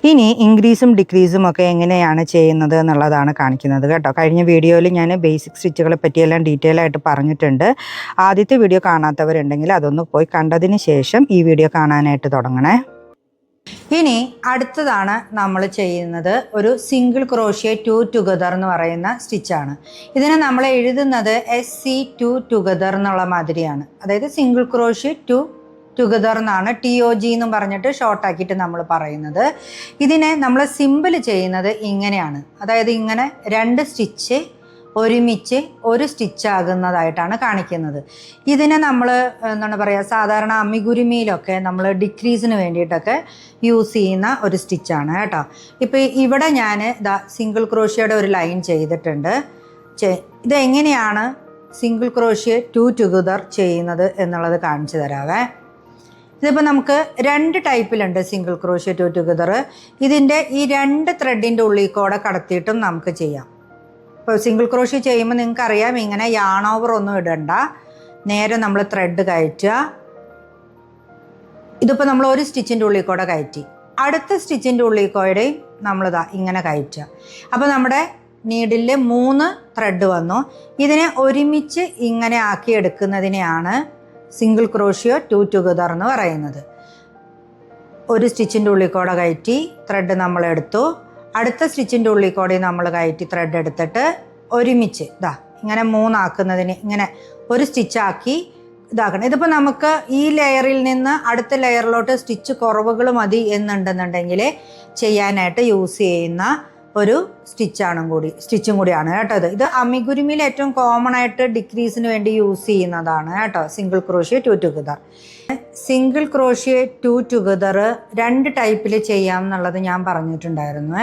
ഇനി ഇൻക്രീസും ഡിക്രീസും ഒക്കെ എങ്ങനെയാണ് ചെയ്യുന്നത് എന്നുള്ളതാണ് കാണിക്കുന്നത് കേട്ടോ. കഴിഞ്ഞ വീഡിയോയിൽ ഞാൻ ബേസിക് സ്റ്റിച്ചുകളെ പറ്റിയെല്ലാം ഡീറ്റെയിൽ ആയിട്ട് പറഞ്ഞിട്ടുണ്ട്. ആദ്യത്തെ വീഡിയോ കാണാത്തവരുണ്ടെങ്കിൽ അതൊന്ന് പോയി കണ്ടതിന് ശേഷം ഈ വീഡിയോ കാണാനായിട്ട് തുടങ്ങണേ. ഇനി അടുത്തതാണ് നമ്മൾ ചെയ്യുന്നത് ഒരു സിംഗിൾ ക്രോഷ്യ 2 ടുഗദർ എന്ന് പറയുന്ന സ്റ്റിച്ചാണ്. ഇതിനെ നമ്മൾ എഴുതുന്നത് SC2 ടുഗദർ എന്നുള്ള മാതിരിയാണ്. അതായത് സിംഗിൾ ക്രോഷ്യ 2 ടുഗദർ എന്നാണ് TOG എന്നും പറഞ്ഞിട്ട് ഷോർട്ടാക്കിയിട്ട് നമ്മൾ പറയുന്നത്. ഇതിനെ നമ്മൾ സിമ്പിൾ ചെയ്യുന്നത് ഇങ്ങനെയാണ്. അതായത് ഇങ്ങനെ 2 സ്റ്റിച്ച് ഒരുമിച്ച് ഒരു സ്റ്റിച്ചാകുന്നതായിട്ടാണ് കാണിക്കുന്നത്. ഇതിനെ നമ്മൾ എന്താണ് പറയുക, സാധാരണ അമ്മിഗുരുമിയിലൊക്കെ നമ്മൾ ഡിക്രീസിന് വേണ്ടിയിട്ടൊക്കെ യൂസ് ചെയ്യുന്ന ഒരു സ്റ്റിച്ചാണ് കേട്ടോ. ഇപ്പോൾ ഇവിടെ ഞാൻ സിംഗിൾ ക്രോഷ്യയുടെ ഒരു ലൈൻ ചെയ്തിട്ടുണ്ട്. ഇതെങ്ങനെയാണ് സിംഗിൾ ക്രോഷ്യ 2 ടുഗദർ ചെയ്യുന്നത് എന്നുള്ളത് കാണിച്ചു തരാവേ. ഇതിപ്പോൾ നമുക്ക് 2 ടൈപ്പിലുണ്ട് സിംഗിൾ ക്രോഷ്യ 2 ടുഗദർ. ഇതിൻ്റെ ഈ 2 ത്രെഡിൻ്റെ ഉള്ളിൽ കൂടെ കടത്തിയിട്ടും നമുക്ക് ചെയ്യാം. ഇപ്പോൾ സിംഗിൾ ക്രോഷ്യ ചെയ്യുമ്പോൾ നിങ്ങൾക്കറിയാം, ഇങ്ങനെ യാൺ ഓവർ ഒന്നും ഇടണ്ട, നേരെ നമ്മൾ ത്രെഡ് കയറ്റുക. ഇതിപ്പോൾ നമ്മൾ ഒരു സ്റ്റിച്ചിൻ്റെ ഉള്ളിൽ കൂടെ കയറ്റി, അടുത്ത സ്റ്റിച്ചിൻ്റെ ഉള്ളിൽ കൂടെ നമ്മളിതാ ഇങ്ങനെ കയറ്റുക. അപ്പോൾ നമ്മുടെ നീഡിൽ 3 ത്രെഡ് വന്നു. ഇതിനെ ഒരുമിച്ച് ഇങ്ങനെ ആക്കി എടുക്കുന്നതിനെയാണ് സിംഗിൾ ക്രോഷ്യ 2 ടുഗദർ എന്ന് പറയുന്നത്. ഒരു സ്റ്റിച്ചിൻ്റെ ഉള്ളിൽ കൂടെ കയറ്റി ത്രെഡ് നമ്മളെടുത്തു, അടുത്ത സ്റ്റിച്ചിൻ്റെ ഉള്ളിൽ കൂടെ നമ്മൾ കയറ്റി ത്രെഡ് എടുത്തിട്ട് ഒരുമിച്ച് ഇങ്ങനെ 3 ആക്കുന്നതിന് ഇങ്ങനെ ഒരു സ്റ്റിച്ചാക്കി ഇതാക്കണം. ഇതിപ്പോൾ നമുക്ക് ഈ ലെയറിൽ നിന്ന് അടുത്ത ലെയറിലോട്ട് സ്റ്റിച്ച് കുറവുകൾ മതി എന്നുണ്ടെന്നുണ്ടെങ്കിൽ ചെയ്യാനായിട്ട് യൂസ് ചെയ്യുന്ന ഒരു സ്റ്റിച്ചും കൂടിയാണ് കേട്ടോ. ഇത് അമ്മിഗുരുമിയിൽ ഏറ്റവും കോമൺ ആയിട്ട് ഡിക്രീസിന് വേണ്ടി യൂസ് ചെയ്യുന്നതാണ് കേട്ടോ, single crochet 2 together. Single crochet 2 together 2 ടൈപ്പിൽ ചെയ്യാം എന്നുള്ളത് ഞാൻ പറഞ്ഞിട്ടുണ്ടായിരുന്നു.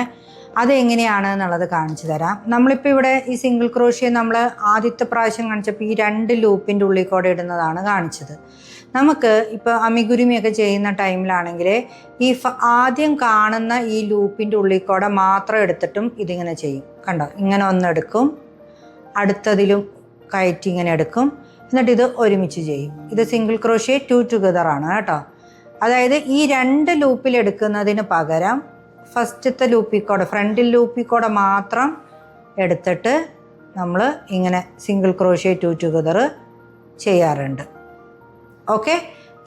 അതെങ്ങനെയാണ് എന്നുള്ളത് കാണിച്ചു തരാം. നമ്മളിപ്പോൾ ഇവിടെ ഈ സിംഗിൾ ക്രോഷ്യ നമ്മൾ ആദ്യത്തെ പ്രാവശ്യം കാണിച്ചപ്പോൾ ഈ 2 ലൂപ്പിൻ്റെ ഉള്ളിൽ കൂടെ ഇടുന്നതാണ് കാണിച്ചത്. നമുക്ക് ഇപ്പോൾ അമ്മിഗുരുമിയൊക്കെ ചെയ്യുന്ന ടൈമിലാണെങ്കിൽ ഈ ആദ്യം കാണുന്ന ഈ ലൂപ്പിൻ്റെ ഉള്ളിൽ കൂടെ മാത്രം എടുത്തിട്ടും ഇതിങ്ങനെ ചെയ്യും. കണ്ടോ, ഇങ്ങനെ ഒന്നെടുക്കും, അടുത്തതിലും കയറ്റി ഇങ്ങനെ എടുക്കും, എന്നിട്ട് ഇത് ഒരുമിച്ച് ചെയ്യും. ഇത് സിംഗിൾ ക്രോഷ്യ 2 ടുഗദർ ആണ് കേട്ടോ. അതായത് ഈ 2 ലൂപ്പിൽ എടുക്കുന്നതിന് പകരം ഫസ്റ്റത്തെ ലൂപ്പിൽ കൂടെ, ഫ്രണ്ടിൽ ലൂപ്പിൽ കൂടെ മാത്രം എടുത്തിട്ട് നമ്മൾ ഇങ്ങനെ സിംഗിൾ ക്രോഷ്യ 2 ടുഗദർ ചെയ്യാറുണ്ട്. ഓക്കെ,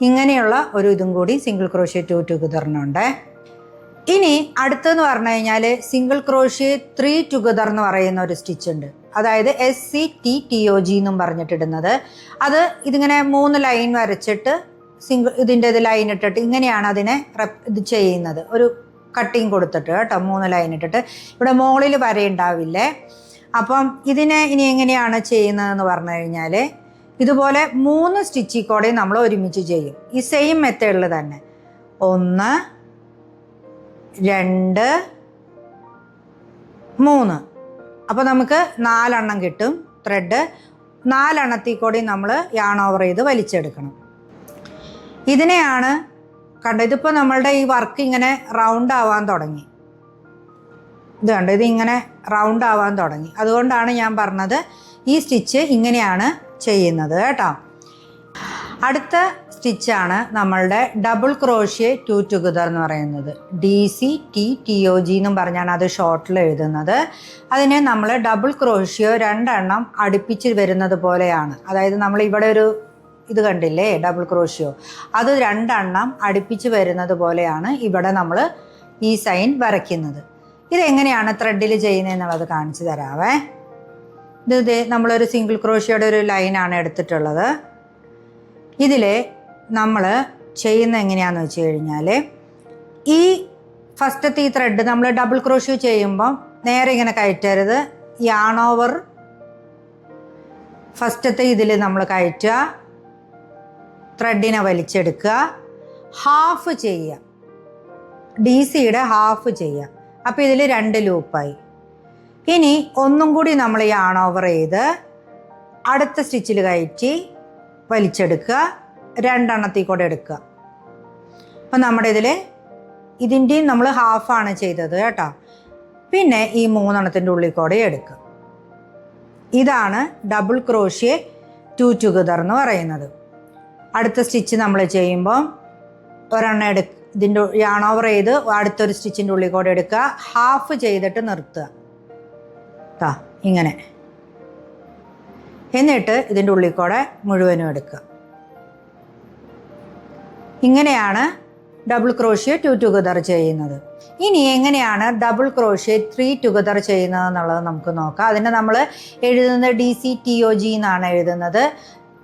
ഇങ്ങനെയുള്ള ഒരു ഇതും കൂടി സിംഗിൾ ക്രോഷ്യ 2 ടുഗദറിനുണ്ട്. ഇനി അടുത്തെന്ന് പറഞ്ഞു കഴിഞ്ഞാൽ സിംഗിൾ ക്രോഷ്യ 3 ടുഗദർ എന്ന് പറയുന്ന ഒരു സ്റ്റിച്ച് ഉണ്ട്. അതായത് SCTTOG എന്നും പറഞ്ഞിട്ടിടുന്നത്. അത് ഇതിങ്ങനെ 3 ലൈൻ വരച്ചിട്ട് ഇതിൻ്റെ ലൈൻ ഇട്ടിട്ട് ഇങ്ങനെയാണ് അതിനെ ഇത് ചെയ്യുന്നത്. ഒരു കട്ടിങ് കൊടുത്തിട്ട് കേട്ടോ, 3 ലൈൻ ഇട്ടിട്ട് ഇവിടെ മുകളിൽ വരയുണ്ടാവില്ലേ. അപ്പം ഇതിനെ ഇനി എങ്ങനെയാണ് ചെയ്യുന്നതെന്ന് പറഞ്ഞു കഴിഞ്ഞാൽ ഇതുപോലെ 3 സ്റ്റിച്ചിൽ കൂടെ നമ്മൾ ഒരുമിച്ച് ചെയ്യും. ഈ സെയിം മെത്തേഡിൽ തന്നെ 1 2 3. അപ്പോൾ നമുക്ക് 4 എണ്ണം കിട്ടും ത്രെഡ്. 4 എണ്ണത്തിൽ കൂടി നമ്മൾ യാൺ ഓവർ ചെയ്ത് വലിച്ചെടുക്കണം. ഇതിനെയാണ് കണ്ടോ, ഇതിപ്പോൾ നമ്മളുടെ ഈ വർക്ക് ഇങ്ങനെ റൗണ്ട് ആവാൻ തുടങ്ങി. ഇത് കണ്ടോ, ഇതിങ്ങനെ റൗണ്ട് ആവാൻ തുടങ്ങി. അതുകൊണ്ടാണ് ഞാൻ പറഞ്ഞത് ഈ സ്റ്റിച്ച് ഇങ്ങനെയാണ് ചെയ്യുന്നത് കേട്ടോ. അടുത്ത സ്റ്റിച്ചാണ് നമ്മളുടെ ഡബിൾ ക്രോഷ്യ 2 ടുഗദർ എന്ന് പറയുന്നത്. DCTTOG എന്നും പറഞ്ഞാണ് അത് ഷോർട്ടിൽ എഴുതുന്നത്. അതിനെ നമ്മൾ ഡബിൾ ക്രോഷ്യ 2 എണ്ണം അടുപ്പിച്ച് വരുന്നത് പോലെയാണ്. അതായത് നമ്മൾ ഇവിടെ ഒരു ഇത് കണ്ടില്ലേ, ഡബിൾ ക്രോഷ്യോ, അത് 2 എണ്ണം അടുപ്പിച്ച് വരുന്നത് പോലെയാണ് ഇവിടെ നമ്മൾ ഈ സൈൻ വരയ്ക്കുന്നത്. ഇതെങ്ങനെയാണ് ത്രെഡിൽ ചെയ്യുന്നതെന്നുള്ളത് കാണിച്ചു തരാവേ. ഇത് നമ്മളൊരു സിംഗിൾ ക്രോഷ്യയുടെ ഒരു ലൈനാണ് എടുത്തിട്ടുള്ളത്. ഇതിൽ നമ്മൾ ചെയ്യുന്ന എങ്ങനെയാണെന്ന് വെച്ച് കഴിഞ്ഞാൽ ഈ ഫസ്റ്റത്തെ ഈ ത്രെഡ് നമ്മൾ ഡബിൾ ക്രോഷ്യ ചെയ്യുമ്പം നേരെ ഇങ്ങനെ കയറ്റരുത്. യാൺ ഓവർ ഫസ്റ്റത്തെ ഇതിൽ നമ്മൾ കയറ്റുക, ത്രെഡിനെ വലിച്ചെടുക്കുക, ഹാഫ് ചെയ്യുക, DCയുടെ ഹാഫ് ചെയ്യുക. അപ്പോൾ ഇതിൽ 2 ലൂപ്പായി. ഇനി ഒന്നും കൂടി നമ്മൾ യാൺ ഓവർ ചെയ്ത് അടുത്ത സ്റ്റിച്ചിൽ കയറ്റി വലിച്ചെടുക്കുക, 2 എണ്ണത്തിൽ കൂടെ എടുക്കുക. അപ്പം നമ്മുടെ ഇതിൻ്റെയും നമ്മൾ ഹാഫാണ് ചെയ്തത് കേട്ടോ. പിന്നെ ഈ 3 എണ്ണത്തിൻ്റെ ഉള്ളിൽ കൂടെ എടുക്കുക. ഇതാണ് ഡബിൾ ക്രോഷ്യ 2 ടുഗദർ എന്ന് പറയുന്നത്. അടുത്ത സ്റ്റിച്ച് നമ്മൾ ചെയ്യുമ്പോൾ ഒരെണ്ണം ഇതിൻ്റെ യാൺ ഓവർ ചെയ്ത് അടുത്തൊരു സ്റ്റിച്ചിൻ്റെ ഉള്ളിൽ കൂടെ എടുക്കുക, ഹാഫ് ചെയ്തിട്ട് നിർത്തുക. ഇങ്ങനെ. എന്നിട്ട് ഇതിൻ്റെ ഉള്ളിൽ കൂടെ മുഴുവനും എടുക്കുക. ഇങ്ങനെയാണ് ഡബിൾ ക്രോഷ്യ 2 ടുഗദർ ചെയ്യുന്നത്. ഇനി എങ്ങനെയാണ് ഡബിൾ ക്രോഷ്യ 3 ടുഗദർ ചെയ്യുന്നത് എന്നുള്ളത് നമുക്ക് നോക്കാം. അതിന് നമ്മൾ എഴുതുന്നത് DCTOG എന്നാണ് എഴുതുന്നത്.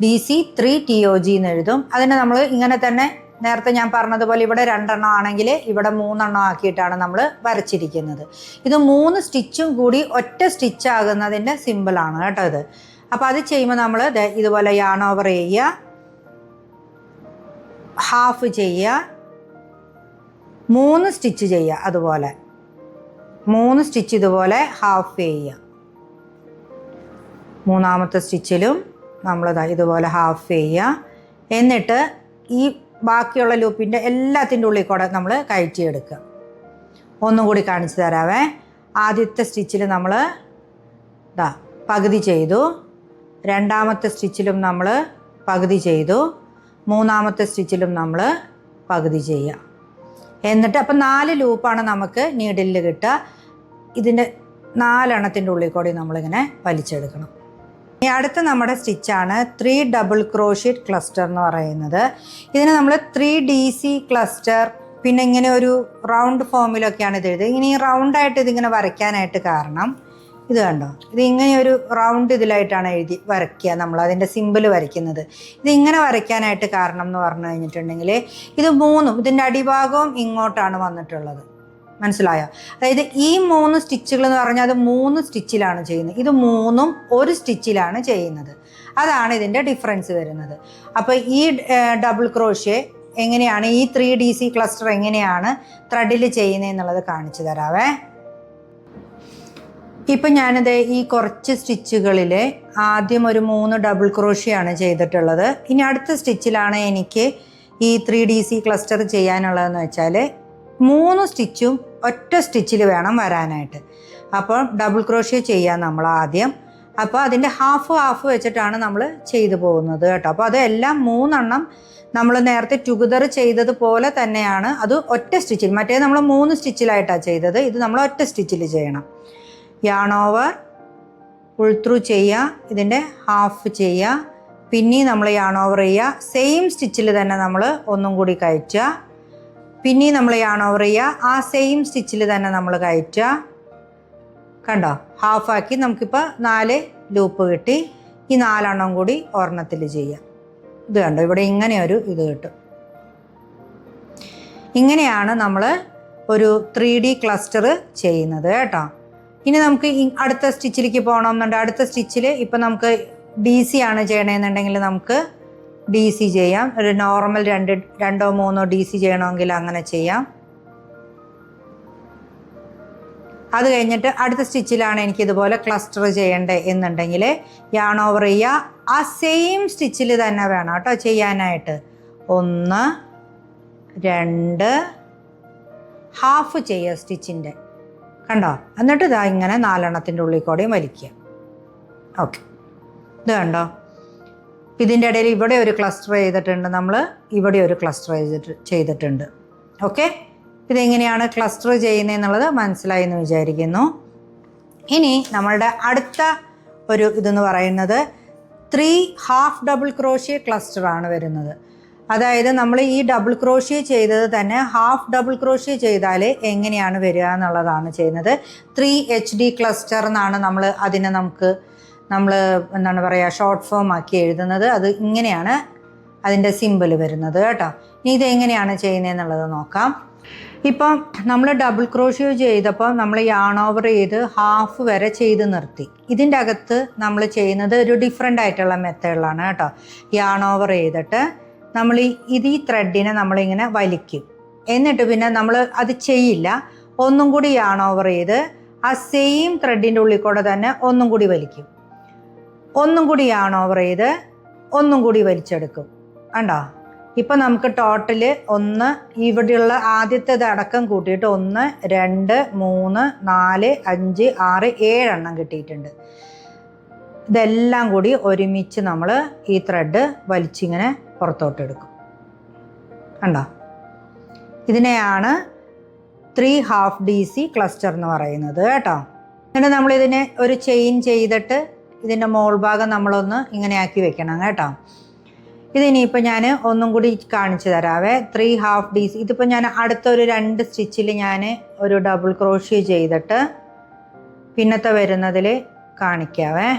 DC3TOG എന്ന് എഴുതും. അതിന് നമ്മൾ ഇങ്ങനെ തന്നെ നേരത്തെ ഞാൻ പറഞ്ഞതുപോലെ ഇവിടെ 2 എണ്ണം ആണെങ്കിൽ ഇവിടെ 3 എണ്ണം ആക്കിയിട്ടാണ് നമ്മൾ വരച്ചിരിക്കുന്നത്. ഇത് 3 സ്റ്റിച്ചും കൂടി ഒറ്റ സ്റ്റിച്ച് ആകുന്നതിൻ്റെ സിമ്പിളാണ് കേട്ടോ ഇത്. അപ്പോൾ അത് ചെയ്യുമ്പോൾ നമ്മൾ ഇതുപോലെ യാൺ ഓവർ ചെയ്യുക, ഹാഫ് ചെയ്യുക, 3 സ്റ്റിച്ച് ചെയ്യുക. അതുപോലെ 3 സ്റ്റിച്ച് ഇതുപോലെ ഹാഫ് ചെയ്യുക. മൂന്നാമത്തെ സ്റ്റിച്ചിലും നമ്മൾ ഇതുപോലെ ഹാഫ് ചെയ്യുക. എന്നിട്ട് ഈ ബാക്കിയുള്ള ലൂപ്പിൻ്റെ എല്ലാത്തിൻ്റെ ഉള്ളിൽ കൂടെ നമ്മൾ കയറ്റിയെടുക്കുക. ഒന്നും കൂടി കാണിച്ചു തരാവേ. ആദ്യത്തെ സ്റ്റിച്ചിൽ നമ്മൾ പകുതി ചെയ്തു, രണ്ടാമത്തെ സ്റ്റിച്ചിലും നമ്മൾ പകുതി ചെയ്തു, മൂന്നാമത്തെ സ്റ്റിച്ചിലും നമ്മൾ പകുതി ചെയ്യുക. എന്നിട്ട് അപ്പം 4 ലൂപ്പാണ് നമുക്ക് നീഡിലിൽ കിട്ടുക. ഇതിൻ്റെ 4 എണ്ണത്തിൻ്റെ ഉള്ളിൽ കൂടി നമ്മളിങ്ങനെ വലിച്ചെടുക്കണം. ഇനി അടുത്ത നമ്മുടെ സ്റ്റിച്ചാണ് 3 ഡബിൾ ക്രോഷ്യേറ്റ് ക്ലസ്റ്റർ എന്ന് പറയുന്നത്. ഇതിന് നമ്മൾ 3 DC ക്ലസ്റ്റർ, പിന്നെ ഇങ്ങനെ ഒരു റൗണ്ട് ഫോമിലൊക്കെയാണ് ഇത് എഴുതുന്നത്. ഇങ്ങനെ ഈ റൗണ്ടായിട്ട് ഇതിങ്ങനെ വരയ്ക്കാനായിട്ട് കാരണം ഇത് കണ്ടോ, ഇത് ഇങ്ങനെ ഒരു റൗണ്ട് ഇതിലായിട്ടാണ് വരയ്ക്കുക നമ്മൾ അതിൻ്റെ സിമ്പിൾ വരയ്ക്കുന്നത്. ഇതിങ്ങനെ വരയ്ക്കാനായിട്ട് കാരണം എന്ന് പറഞ്ഞു കഴിഞ്ഞിട്ടുണ്ടെങ്കിൽ ഇത് 3 ഇതിൻ്റെ അടിഭാഗവും ഇങ്ങോട്ടാണ് വന്നിട്ടുള്ളത്. മനസ്സിലായോ? അതായത് ഈ 3 സ്റ്റിച്ചുകൾ എന്ന് പറഞ്ഞാൽ അത് 3 സ്റ്റിച്ചിലാണ് ചെയ്യുന്നത്. ഇത് 3ഉം ഒരു സ്റ്റിച്ചിലാണ് ചെയ്യുന്നത്. അതാണ് ഇതിൻ്റെ ഡിഫറൻസ് വരുന്നത്. അപ്പോൾ ഈ ഡബിൾ ക്രോഷ്യ എങ്ങനെയാണ്, ഈ 3 DC ക്ലസ്റ്റർ എങ്ങനെയാണ് ത്രെഡിൽ ചെയ്യുന്നത് എന്നുള്ളത് കാണിച്ചു തരാവേ. ഇപ്പം ഞാനിത് ഈ കുറച്ച് സ്റ്റിച്ചുകളിൽ ആദ്യം ഒരു 3 ഡബിൾ ക്രോഷ്യാണ് ചെയ്തിട്ടുള്ളത്. ഇനി അടുത്ത സ്റ്റിച്ചിലാണ് എനിക്ക് ഈ 3 DC ക്ലസ്റ്റർ ചെയ്യാനുള്ളതെന്ന് വെച്ചാൽ 3 സ്റ്റിച്ചും ഒറ്റ സ്റ്റിച്ചിൽ വേണം വരാനായിട്ട്. അപ്പോൾ ഡബിൾ ക്രോഷ്യ ചെയ്യാൻ നമ്മൾ ആദ്യം. അപ്പോൾ അതിൻ്റെ ഹാഫ് വെച്ചിട്ടാണ് നമ്മൾ ചെയ്തു പോകുന്നത് കേട്ടോ. അപ്പോൾ അതെല്ലാം 3 എണ്ണം നമ്മൾ നേരത്തെ ടുഗദർ ചെയ്തതുപോലെ തന്നെയാണ്. അത് ഒറ്റ സ്റ്റിച്ചിൽ, മറ്റേ നമ്മൾ 3 സ്റ്റിച്ചിലായിട്ടാണ് ചെയ്തത്. ഇത് നമ്മൾ ഒറ്റ സ്റ്റിച്ചിൽ ചെയ്യണം. യാൺ ഓവർ, പുൾ ത്രൂ ചെയ്യുക, ഇതിൻ്റെ ഹാഫ് ചെയ്യുക, പിന്നെയും നമ്മൾ യാൺ ഓവർ ചെയ്യുക, സെയിം സ്റ്റിച്ചിൽ തന്നെ നമ്മൾ ഒന്നും കൂടി കയറ്റുക, പിന്നെയും നമ്മൾ യാൺ ഓവർ ചെയ്യുക, ആ സെയിം സ്റ്റിച്ചിൽ തന്നെ നമ്മൾ കയറ്റുക. കണ്ടോ, ഹാഫാക്കി നമുക്കിപ്പോൾ 4 ലൂപ്പ് കിട്ടി. ഈ 4 എണ്ണം കൂടി ഒരെണ്ണത്തിൽ ചെയ്യാം. ഇത് കണ്ടോ, ഇവിടെ ഇങ്ങനെ ഒരു ഇത് കിട്ടും. ഇങ്ങനെയാണ് നമ്മൾ ഒരു 3D ക്ലസ്റ്റർ ചെയ്യുന്നത് കേട്ടോ. ഇനി നമുക്ക് അടുത്ത സ്റ്റിച്ചിലേക്ക് പോകണമെന്നുണ്ട്. അടുത്ത സ്റ്റിച്ചിൽ ഇപ്പം നമുക്ക് DC ആണ് ചെയ്യണമെന്നുണ്ടെങ്കിൽ നമുക്ക് DC ചെയ്യാം. ഒരു നോർമൽ 2 or 3 DC ചെയ്യണമെങ്കിൽ അങ്ങനെ ചെയ്യാം. അത് കഴിഞ്ഞിട്ട് അടുത്ത സ്റ്റിച്ചിലാണ് എനിക്കിതുപോലെ ക്ലസ്റ്റർ ചെയ്യേണ്ടത് എന്നുണ്ടെങ്കിൽ യാൺ ഓവർ ചെയ്യുക. ആ സെയിം സ്റ്റിച്ചിൽ തന്നെ വേണം കേട്ടോ ചെയ്യാനായിട്ട്. 1 2 ഹാഫ് ചെയ്യുക സ്റ്റിച്ചിൻ്റെ, കണ്ടോ. എന്നിട്ട് ഇതാ ഇങ്ങനെ 4 എണ്ണത്തിൻ്റെ ഉള്ളിൽ കൂടെയും വലിക്കുക. ഓക്കെ, ഇത് കണ്ടോ. ഇതിൻ്റെ ഇടയിൽ ഇവിടെ ഒരു ക്ലസ്റ്റർ ചെയ്തിട്ടുണ്ട്, നമ്മൾ ഇവിടെ ഒരു ക്ലസ്റ്റർ ചെയ്തിട്ടുണ്ട്. ഓക്കെ, ഇതെങ്ങനെയാണ് ക്ലസ്റ്റർ ചെയ്യുന്നതെന്നുള്ളത് മനസ്സിലായി എന്ന് വിചാരിക്കുന്നു. ഇനി നമ്മളുടെ അടുത്ത ഒരു ഇതെന്ന് പറയുന്നത് 3 ഹാഫ് ഡബിൾ ക്രോഷ്യ ക്ലസ്റ്റർ ആണ് വരുന്നത്. അതായത് നമ്മൾ ഈ ഡബിൾ ക്രോഷ്യ ചെയ്തത് തന്നെ ഹാഫ് ഡബിൾ ക്രോഷ്യ ചെയ്താൽ എങ്ങനെയാണ് വരിക എന്നുള്ളതാണ് ചെയ്യുന്നത്. 3 HD ക്ലസ്റ്റർ എന്നാണ് അതിനെ നമ്മൾ എന്താണ് പറയുക, ഷോർട്ട് ഫോം ആക്കി എഴുതുന്നത്. അത് ഇങ്ങനെയാണ് അതിൻ്റെ സിമ്പിൾ വരുന്നത് കേട്ടോ. ഇനി ഇതെങ്ങനെയാണ് ചെയ്യുന്നതെന്നുള്ളത് നോക്കാം. ഇപ്പം നമ്മൾ ഡബിൾ ക്രോഷ്യ ചെയ്തപ്പോൾ നമ്മൾ യാൺ ഓവർ ചെയ്ത് ഹാഫ് വരെ ചെയ്ത് നിർത്തി. ഇതിൻ്റെ അകത്ത് നമ്മൾ ചെയ്യുന്നത് ഒരു ഡിഫറെൻ്റ് ആയിട്ടുള്ള മെത്തേഡിലാണ് കേട്ടോ. യാൺ ഓവർ ചെയ്തിട്ട് നമ്മൾ ഈ ത്രെഡിനെ നമ്മളിങ്ങനെ വലിക്കും. എന്നിട്ട് പിന്നെ നമ്മൾ അത് ചെയ്യില്ല, ഒന്നും കൂടി യാൺ ഓവർ ചെയ്ത് ആ സെയിം ത്രെഡിൻ്റെ ഉള്ളിൽ കൂടെ തന്നെ ഒന്നും കൂടി വലിക്കും. ഒന്നും കൂടി യാൺ ഓവർ ചെയ്ത് ഒന്നും കൂടി വലിച്ചെടുക്കും. കണ്ടോ, ഇപ്പം നമുക്ക് ടോട്ടൽ ഇവിടെയുള്ള ആദ്യത്തേത് അടക്കം കൂട്ടിയിട്ട് 1 2 3 4 5 6 7 എണ്ണം കിട്ടിയിട്ടുണ്ട്. ഇതെല്ലാം കൂടി ഒരുമിച്ച് നമ്മൾ ഈ ത്രെഡ് വലിച്ചിങ്ങനെ പുറത്തോട്ടെടുക്കും. കണ്ടോ, ഇതിനെയാണ് 3/2 DC ക്ലസ്റ്റർ എന്ന് പറയുന്നത് കേട്ടോ. എന്നിട്ട് നമ്മളിതിനെ ഒരു ചെയിൻ ചെയ്തിട്ട് ഇതിൻ്റെ മോൾ ഭാഗം നമ്മളൊന്ന് ഇങ്ങനെ ആക്കി വെക്കണം കേട്ടോ. ഇതിനിപ്പോൾ ഞാൻ ഒന്നും കൂടി കാണിച്ചു തരാവേ. 3/2 DC. ഇതിപ്പോൾ ഞാൻ അടുത്തൊരു 2 സ്റ്റിച്ചിൽ ഞാൻ ഒരു ഡബിൾ ക്രോഷ്യ ചെയ്തിട്ട് പിന്നത്തെ വരുന്നതിൽ കാണിക്കാവേ.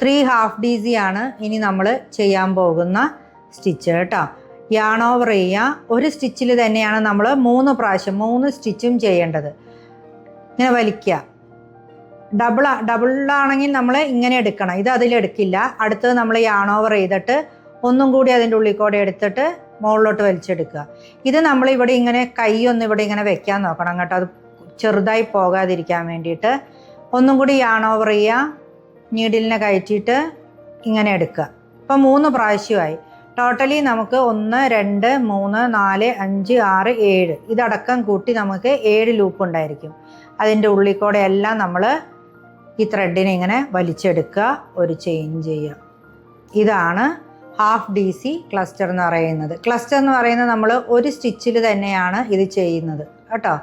3/2 DC ആണ് ഇനി നമ്മൾ ചെയ്യാൻ പോകുന്ന സ്റ്റിച്ച് കേട്ടോ. യാൺ ഓവർ ചെയ്യുക. ഒരു സ്റ്റിച്ചിൽ തന്നെയാണ് നമ്മൾ 3 പ്രാവശ്യം 3 സ്റ്റിച്ചും ചെയ്യേണ്ടത്. ഇങ്ങനെ വലിക്കുക. ഡബിളാണെങ്കിൽ നമ്മൾ ഇങ്ങനെ എടുക്കണം. ഇത് അതിലെടുക്കില്ല. അടുത്തത് നമ്മൾ യാൺ ഓവർ ചെയ്തിട്ട് ഒന്നും കൂടി അതിൻ്റെ ഉള്ളിൽ കൂടെ എടുത്തിട്ട് മുകളിലോട്ട് വലിച്ചെടുക്കുക. ഇത് നമ്മൾ ഇവിടെ ഇങ്ങനെ കൈയൊന്നും ഇവിടെ ഇങ്ങനെ വെക്കാൻ നോക്കണം കേട്ടോ. അത് ചെറുതായി പോകാതിരിക്കാൻ വേണ്ടിയിട്ട് ഒന്നും കൂടി യാൺ ഓവർ ചെയ്യുക. നീഡിലിനെ കയറ്റിയിട്ട് ഇങ്ങനെ എടുക്കുക. ഇപ്പം 3 പ്രാവശ്യമായി. ടോട്ടലി നമുക്ക് 1 2 3 4 5 6 7 ഇതടക്കം കൂട്ടി നമുക്ക് 7 ലൂപ്പ് ഉണ്ടായിരിക്കും. അതിൻ്റെ ഉള്ളിൽ കൂടെ എല്ലാം നമ്മൾ ഈ ത്രെഡിനെ ഇങ്ങനെ വലിച്ചെടുക്കുക, ഒരു ചെയിൻ ചെയ്യുക. ഇതാണ് 1/2 DC ക്ലസ്റ്റർ എന്ന് പറയുന്നത്. ക്ലസ്റ്റർ എന്ന് പറയുന്നത് നമ്മൾ ഒരു സ്റ്റിച്ചിൽ തന്നെയാണ് ഇത് ചെയ്യുന്നത് കേട്ടോ.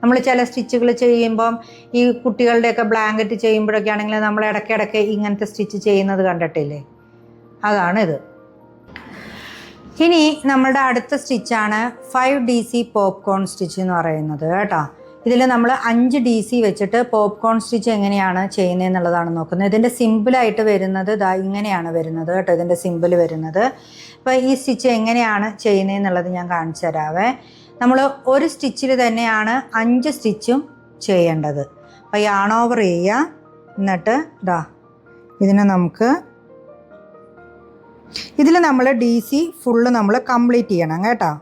നമ്മൾ ചില സ്റ്റിച്ചുകൾ ചെയ്യുമ്പം ഈ കുട്ടികളുടെയൊക്കെ ബ്ലാങ്കറ്റ് ചെയ്യുമ്പോഴൊക്കെ ആണെങ്കിൽ നമ്മൾ ഇടയ്ക്കിടയ്ക്ക് ഇങ്ങനത്തെ സ്റ്റിച്ച് ചെയ്യുന്നത് കണ്ടിട്ടില്ലേ, അതാണിത്. ഇനി നമ്മളുടെ അടുത്ത സ്റ്റിച്ചാണ് 5 DC പോപ്കോൺ സ്റ്റിച്ച് എന്ന് പറയുന്നത് കേട്ടോ. ഇതിൽ നമ്മൾ 5 DC വെച്ചിട്ട് പോപ്കോൺ സ്റ്റിച്ച് എങ്ങനെയാണ് ചെയ്യുന്നത് എന്നുള്ളതാണ് നോക്കുന്നത്. ഇതിൻ്റെ സിമ്പിളായിട്ട് വരുന്നത് ഇതാ ഇങ്ങനെയാണ് വരുന്നത് കേട്ടോ. ഇതിൻ്റെ സിമ്പിൾ വരുന്നത്. അപ്പോൾ ഈ സ്റ്റിച്ച് എങ്ങനെയാണ് ചെയ്യുന്നതെന്നുള്ളത് ഞാൻ കാണിച്ചു തരാവേ. നമ്മൾ ഒരു സ്റ്റിച്ചിൽ തന്നെയാണ് 5 സ്റ്റിച്ചും ചെയ്യേണ്ടത്. അപ്പോൾ യാൺ ഓവർ ചെയ്യുക. എന്നിട്ട് ഇതാ ഇതിനെ നമുക്ക് ഇതിൽ നമ്മൾ DC ഫുള്ള് നമ്മൾ കംപ്ലീറ്റ് ചെയ്യണം കേട്ടോ.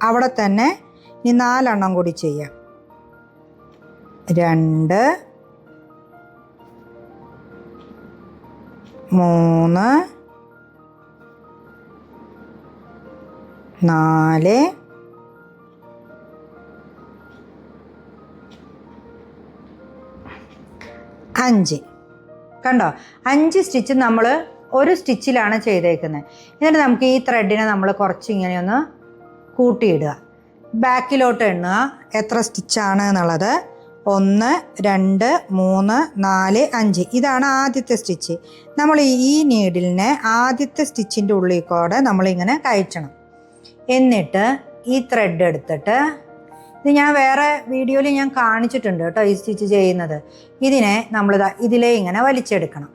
അവിടെ തന്നെ ഈ 4 എണ്ണം കൂടി ചെയ്യാം. 2 3 4 5 കണ്ടോ. 5 സ്റ്റിച്ച് നമ്മൾ ഒരു സ്റ്റിച്ചിലാണ് ചെയ്തേക്കുന്നത്. എന്നിട്ട് നമുക്ക് ഈ ത്രെഡിനെ നമ്മൾ കുറച്ച് ഇങ്ങനെയൊന്ന് കൂട്ടിയിടുക. ബാക്കിലോട്ട് എണ്ണുക എത്ര സ്റ്റിച്ചാണ് എന്നുള്ളത്. 1 2 3 4 5 ഇതാണ് ആദ്യത്തെ സ്റ്റിച്ച്. നമ്മൾ ഈ നീഡിലിനെ ആദ്യത്തെ സ്റ്റിച്ചിൻ്റെ ഉള്ളിൽ കൂടെ നമ്മളിങ്ങനെ കയറ്റണം. എന്നിട്ട് ഈ ത്രെഡ് എടുത്തിട്ട് ഇത് ഞാൻ വേറെ വീഡിയോയിൽ ഞാൻ കാണിച്ചിട്ടുണ്ട് കേട്ടോ ഈ സ്റ്റിച്ച് ചെയ്യുന്നത്. ഇതിനെ നമ്മളിതാ ഇതിലേ ഇങ്ങനെ വലിച്ചെടുക്കണം.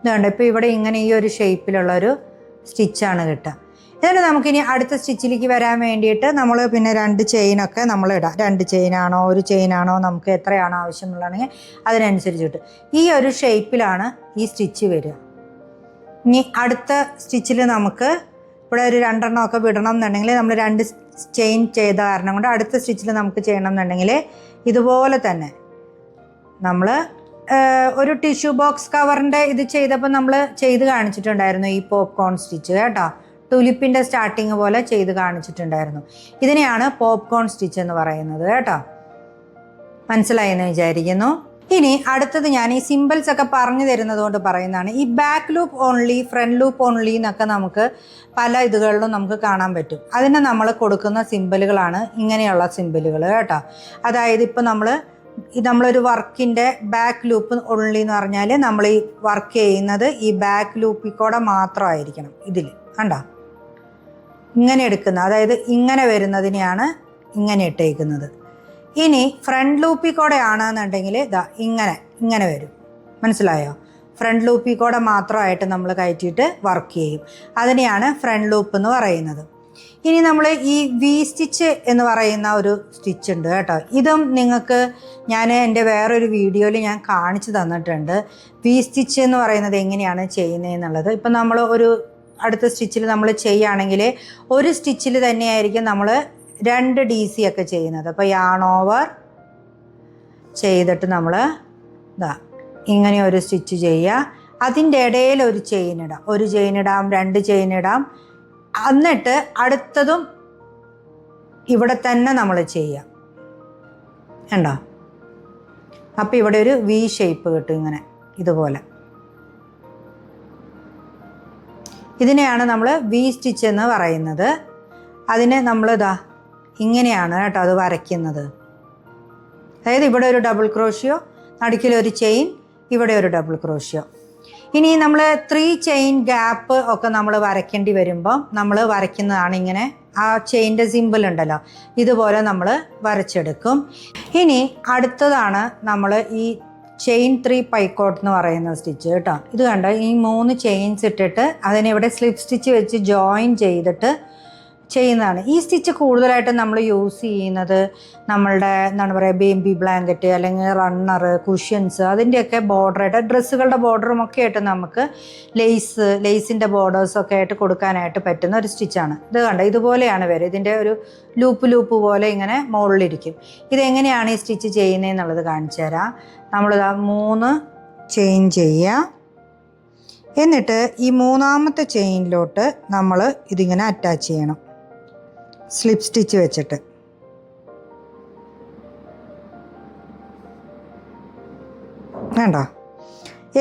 ഇതുകൊണ്ട് ഇപ്പോൾ ഇവിടെ ഇങ്ങനെ ഈ ഒരു ഷേപ്പിലുള്ളൊരു സ്റ്റിച്ചാണ് കിട്ടുക. എന്നിട്ട് നമുക്കിനി അടുത്ത സ്റ്റിച്ചിലേക്ക് വരാൻ വേണ്ടിയിട്ട് നമ്മൾ പിന്നെ 2 ചെയിനൊക്കെ നമ്മൾ ഇടാം. 2 ചെയിനാണോ 1 ചെയിനാണോ നമുക്ക് എത്രയാണോ ആവശ്യമുള്ളതാണെങ്കിൽ അതിനനുസരിച്ചിട്ട് ഈ ഒരു ഷേപ്പിലാണ് ഈ സ്റ്റിച്ച് വരിക. ഇനി അടുത്ത സ്റ്റിച്ചിൽ നമുക്ക് ഇവിടെ ഒരു 2 എണ്ണമൊക്കെ വിടണം എന്നുണ്ടെങ്കിൽ നമ്മൾ 2 ചെയിൻ ചെയ്ത കാരണം കൊണ്ട് അടുത്ത സ്റ്റിച്ചിൽ നമുക്ക് ചെയ്യണം എന്നുണ്ടെങ്കിൽ ഇതുപോലെ തന്നെ നമ്മൾ ഒരു ടിഷ്യൂ ബോക്സ് കവറിൻ്റെ ഇത് ചെയ്തപ്പോൾ നമ്മൾ ചെയ്ത് കാണിച്ചിട്ടുണ്ടായിരുന്നു ഈ പോപ്കോൺ സ്റ്റിച്ച് കേട്ടോ. ടുലിപ്പിൻ്റെ സ്റ്റാർട്ടിങ് പോലെ ചെയ്ത് കാണിച്ചിട്ടുണ്ടായിരുന്നു. ഇതിനെയാണ് പോപ്കോൺ സ്റ്റിച്ച് എന്ന് പറയുന്നത് കേട്ടോ. മനസ്സിലായെന്ന് വിചാരിക്കുന്നു. ഇനി അടുത്തത് ഞാൻ ഈ സിമ്പിൾസ് ഒക്കെ പറഞ്ഞു തരുന്നത് കൊണ്ട് പറയുന്നതാണ്. ഈ back loop only front loop only എന്നൊക്കെ നമുക്ക് പല ഇതുകളിലും നമുക്ക് കാണാൻ പറ്റും. അതിന് നമ്മൾ കൊടുക്കുന്ന സിമ്പിളുകളാണ് ഇങ്ങനെയുള്ള സിമ്പിളുകൾ കേട്ടോ. അതായത് ഇപ്പോൾ നമ്മളൊരു വർക്കിൻ്റെ ബാക്ക് ലൂപ്പ് ഓൺലി എന്ന് പറഞ്ഞാൽ നമ്മൾ ഈ വർക്ക് ചെയ്യുന്നത് ഈ ബാക്ക് ലൂപ്പിൽ കൂടെ മാത്രമായിരിക്കണം. ഇതിൽ കണ്ടോ ഇങ്ങനെ എടുക്കുന്നത്, അതായത് ഇങ്ങനെ വരുന്നതിനെയാണ് ഇങ്ങനെ ഇട്ടേക്കുന്നത്. ഇനി ഫ്രണ്ട് ലൂപ്പിൽ കൂടെ ആണെന്നുണ്ടെങ്കിൽ ഇതാ ഇങ്ങനെ വരും. മനസ്സിലായോ? ഫ്രണ്ട് ലൂപ്പിൽ കൂടെ മാത്രമായിട്ട് നമ്മൾ കയറ്റിയിട്ട് വർക്ക് ചെയ്യും. അതിനെയാണ് ഫ്രണ്ട് ലൂപ്പ് എന്ന് പറയുന്നത്. ഇനി നമ്മൾ ഈ വി സ്റ്റിച്ച് എന്ന് പറയുന്ന ഒരു സ്റ്റിച്ച് ഉണ്ട് കേട്ടോ. ഇതും നിങ്ങൾക്ക് ഞാൻ എൻ്റെ വേറൊരു വീഡിയോയിൽ ഞാൻ കാണിച്ചു തന്നിട്ടുണ്ട്. വി സ്റ്റിച്ച് എന്ന് പറയുന്നത് എങ്ങനെയാണ് ചെയ്യുന്നതെന്നുള്ളത്. ഇപ്പം നമ്മൾ ഒരു അടുത്ത സ്റ്റിച്ചിൽ നമ്മൾ ചെയ്യുകയാണെങ്കിൽ ഒരു സ്റ്റിച്ചിൽ തന്നെയായിരിക്കും നമ്മൾ 2 DC ഒക്കെ ചെയ്യുന്നത്. അപ്പോൾ യാൺ ഓവർ ചെയ്തിട്ട് നമ്മൾ ഇങ്ങനെ ഒരു സ്റ്റിച്ച് ചെയ്യുക. അതിൻ്റെ ഇടയിൽ ഒരു ചെയിൻ ഇടാം. 1 ചെയിൻ ഇടാം, 2 ചെയിൻ ഇടാം. എന്നിട്ട് അടുത്തതും ഇവിടെ തന്നെ നമ്മൾ ചെയ്യാം. കണ്ടോ? അപ്പോൾ ഇവിടെ ഒരു വി ഷേപ്പ് കിട്ടും ഇങ്ങനെ ഇതുപോലെ. ഇതിനെയാണ് നമ്മൾ വി സ്റ്റിച്ച് എന്ന് പറയുന്നത്. അതിനെ നമ്മൾ ഇങ്ങനെയാണ് കേട്ടോ അത് വരയ്ക്കുന്നത്. അതായത് ഇവിടെ ഒരു ഡബിൾ ക്രോഷ്യോ, നടുക്കിലൊരു ചെയിൻ, ഇവിടെ ഒരു ഡബിൾ ക്രോഷ്യോ. ഇനി നമ്മൾ 3 ചെയിൻ ഗ്യാപ്പ് ഒക്കെ നമ്മൾ വരയ്ക്കേണ്ടി വരുമ്പോൾ നമ്മൾ വരയ്ക്കുന്നതാണ് ഇങ്ങനെ ആ ചെയിൻ്റെ സിമ്പിൾ ഉണ്ടല്ലോ, ഇതുപോലെ നമ്മൾ വരച്ചെടുക്കും. ഇനി അടുത്തതാണ് നമ്മൾ ഈ ചെയിൻ 3 പൈക്കോട്ട് എന്ന് പറയുന്ന സ്റ്റിച്ച് കേട്ടോ. ഇത് കണ്ടോ, ഈ 3 ചെയിൻസ് ഇട്ടിട്ട് അതിനെ ഇവിടെ സ്ലിപ്പ് സ്റ്റിച്ച് വെച്ച് ജോയിൻ ചെയ്തിട്ട് ചെയ്യുന്നതാണ്. ഈ സ്റ്റിച്ച് കൂടുതലായിട്ട് നമ്മൾ യൂസ് ചെയ്യുന്നത് നമ്മളുടെ എന്താണ് പറയുക ബേബി ബ്ലാങ്കറ്റ് അല്ലെങ്കിൽ റണ്ണർ, കുഷ്യൻസ്, അതിൻ്റെയൊക്കെ ബോർഡറായിട്ട് ഡ്രസ്സുകളുടെ ബോർഡറും ഒക്കെ ആയിട്ട് നമുക്ക് ലേസിൻ്റെ ബോർഡേഴ്സൊക്കെ ആയിട്ട് കൊടുക്കാനായിട്ട് പറ്റുന്ന ഒരു സ്റ്റിച്ചാണ്. ഇത് കണ്ടോ, ഇതുപോലെയാണ് വരും. ഇതിൻ്റെ ഒരു ലൂപ്പ് പോലെ ഇങ്ങനെ മുകളിലിരിക്കും. ഇതെങ്ങനെയാണ് ഈ സ്റ്റിച്ച് ചെയ്യുന്നതെന്നുള്ളത് കാണിച്ചു തരാം. നമ്മളിതാ 3 ചെയിൻ ചെയ്യുക. എന്നിട്ട് ഈ 3ാമത്തെ ചെയിനിലോട്ട് നമ്മൾ ഇതിങ്ങനെ അറ്റാച്ച് ചെയ്യണം സ്ലിപ്പ് സ്റ്റിച്ച് വെച്ചിട്ട്. വേണ്ട.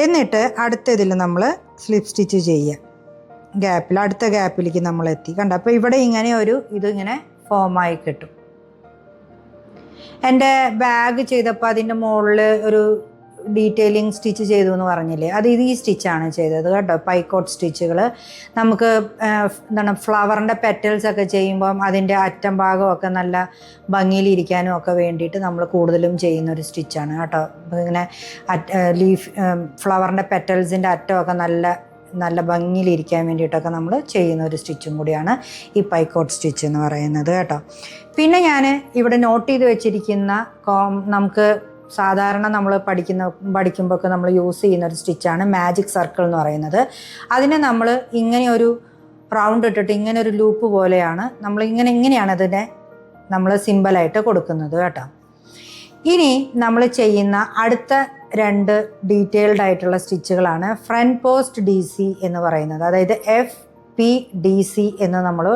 എന്നിട്ട് അടുത്തതിൽ നമ്മൾ സ്ലിപ്പ് സ്റ്റിച്ച് ചെയ്യുക. ഗ്യാപ്പിൽ അടുത്ത ഗ്യാപ്പിലേക്ക് നമ്മൾ എത്തി. കണ്ട, അപ്പോൾ ഇവിടെ ഇങ്ങനെ ഇതിങ്ങനെ ഫോമായി കിട്ടും. എൻ്റെ ബാഗ് ചെയ്തപ്പോൾ അതിൻ്റെ മുകളിൽ ഒരു ഡീറ്റെയിലിംഗ് സ്റ്റിച്ച് ചെയ്തു എന്ന് പറഞ്ഞില്ലേ, അത് ഈ സ്റ്റിച്ചാണ് ചെയ്തത് കേട്ടോ. പൈക്കോട്ട് സ്റ്റിച്ചുകൾ നമുക്ക് എന്താണ് ഫ്ലവറിൻ്റെ പെറ്റൽസ് ഒക്കെ ചെയ്യുമ്പം അതിൻ്റെ അറ്റം ഭാഗമൊക്കെ നല്ല ഭംഗിയിലിരിക്കാനും ഒക്കെ വേണ്ടിയിട്ട് നമ്മൾ കൂടുതലും ചെയ്യുന്നൊരു സ്റ്റിച്ചാണ് കേട്ടോ. ഇങ്ങനെ ഫ്ലവറിൻ്റെ പെറ്റൽസിൻ്റെ അറ്റമൊക്കെ നല്ല ഭംഗിയിലിരിക്കാൻ വേണ്ടിയിട്ടൊക്കെ നമ്മൾ ചെയ്യുന്ന ഒരു സ്റ്റിച്ചും കൂടിയാണ് ഈ പൈക്കോട്ട് സ്റ്റിച്ച് എന്ന് പറയുന്നത് കേട്ടോ. പിന്നെ ഞാൻ ഇവിടെ നോട്ട് ചെയ്ത് വെച്ചിരിക്കുന്ന നമുക്ക് സാധാരണ നമ്മൾ പഠിക്കുമ്പോഴൊക്കെ നമ്മൾ യൂസ് ചെയ്യുന്ന ഒരു സ്റ്റിച്ചാണ് മാജിക് സർക്കിൾ എന്ന് പറയുന്നത്. അതിനെ നമ്മൾ ഇങ്ങനെ ഒരു റൗണ്ട് ഇട്ടിട്ട് ഇങ്ങനെ ഒരു ലൂപ്പ് പോലെയാണ് നമ്മൾ ഇങ്ങനെയാണ് അതിനെ നമ്മൾ സിമ്പിളായിട്ട് കൊടുക്കുന്നത് കേട്ടോ. ഇനി നമ്മൾ ചെയ്യുന്ന അടുത്ത 2 ഡീറ്റെയിൽഡ് ആയിട്ടുള്ള സ്റ്റിച്ചുകളാണ് ഫ്രണ്ട് പോസ്റ്റ് DC എന്ന് പറയുന്നത്. അതായത് FPDC എന്ന് നമ്മൾ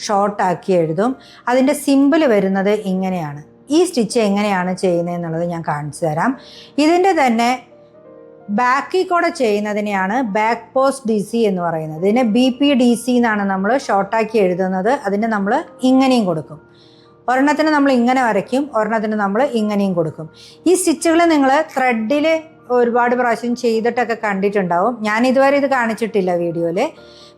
ഷോർട്ടാക്കി എഴുതും. അതിൻ്റെ സിമ്പിൾ വരുന്നത് ഇങ്ങനെയാണ്. ഈ സ്റ്റിച്ച് എങ്ങനെയാണ് ചെയ്യുന്നത് എന്നുള്ളത് ഞാൻ കാണിച്ചു തരാം. ഇതിൻ്റെ തന്നെ ബാക്കിൽ കൂടെ ചെയ്യുന്നതിനെയാണ് ബാക്ക് പോസ്റ്റ് DC എന്ന് പറയുന്നത്. ഇതിനെ BPDC എന്നാണ് നമ്മൾ ഷോർട്ടാക്കി എഴുതുന്നത്. അതിന് നമ്മൾ ഇങ്ങനെയും കൊടുക്കും. ഒരെണ്ണത്തിന് നമ്മൾ ഇങ്ങനെ വരയ്ക്കും, ഒരെണ്ണത്തിന് നമ്മൾ ഇങ്ങനെയും കൊടുക്കും. ഈ സ്റ്റിച്ചുകൾ നിങ്ങൾ ത്രെഡിൽ ഒരുപാട് പ്രാവശ്യം ചെയ്തിട്ടൊക്കെ കണ്ടിട്ടുണ്ടാവും. ഞാൻ ഇതുവരെ ഇത് കാണിച്ചിട്ടില്ല വീഡിയോയിൽ.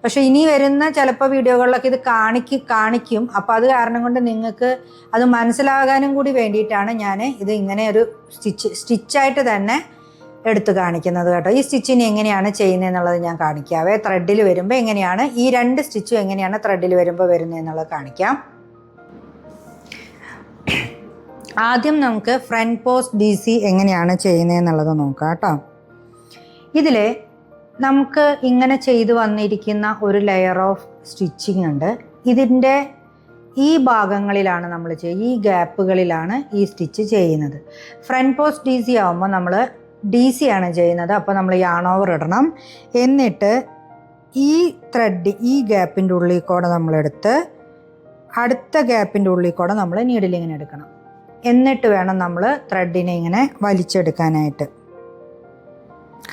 പക്ഷേ ഇനി വരുന്ന ചിലപ്പോൾ വീഡിയോകളിലൊക്കെ ഇത് കാണിക്കും. അപ്പോൾ അത് കാരണം കൊണ്ട് നിങ്ങൾക്ക് അത് മനസ്സിലാകാനും കൂടി വേണ്ടിയിട്ടാണ് ഞാൻ ഇത് ഇങ്ങനെ ഒരു സ്റ്റിച്ചായിട്ട് തന്നെ എടുത്ത് കാണിക്കുന്നത് കേട്ടോ. ഈ സ്റ്റിച്ചിന് എങ്ങനെയാണ് ചെയ്യുന്നത് എന്നുള്ളത് ഞാൻ കാണിക്കാവേ. ത്രെഡിൽ വരുമ്പോൾ എങ്ങനെയാണ് ഈ 2 സ്റ്റിച്ചും എങ്ങനെയാണ് ത്രെഡിൽ വരുമ്പോൾ വരുന്നത് എന്നുള്ളത് കാണിക്കാം. ആദ്യം നമുക്ക് ഫ്രണ്ട് പോസ്റ്റ് DC എങ്ങനെയാണ് ചെയ്യുന്നതെന്നുള്ളത് നോക്കാം കേട്ടോ. ഇതിൽ നമുക്ക് ഇങ്ങനെ ചെയ്തു വന്നിരിക്കുന്ന ഒരു ലെയർ ഓഫ് സ്റ്റിച്ചിങ് ഉണ്ട്. ഇതിൻ്റെ ഈ ഭാഗങ്ങളിലാണ് നമ്മൾ ഈ ഗ്യാപ്പുകളിലാണ് ഈ സ്റ്റിച്ച് ചെയ്യുന്നത്. ഫ്രണ്ട് പോസ്റ്റ് DC ആകുമ്പോൾ നമ്മൾ DC ആണ് ചെയ്യുന്നത്. അപ്പോൾ നമ്മൾ യാൺ ഓവർ ഇടണം. എന്നിട്ട് ഈ ത്രെഡ് ഈ ഗ്യാപ്പിൻ്റെ ഉള്ളിൽ കൂടെ നമ്മളെടുത്ത് അടുത്ത ഗ്യാപ്പിൻ്റെ ഉള്ളിൽ കൂടെ നമ്മൾ നീഡിലിങ്ങനെ എടുക്കണം. എന്നിട്ട് വേണം നമ്മൾ ത്രെഡിനെ ഇങ്ങനെ വലിച്ചെടുക്കാനായിട്ട്.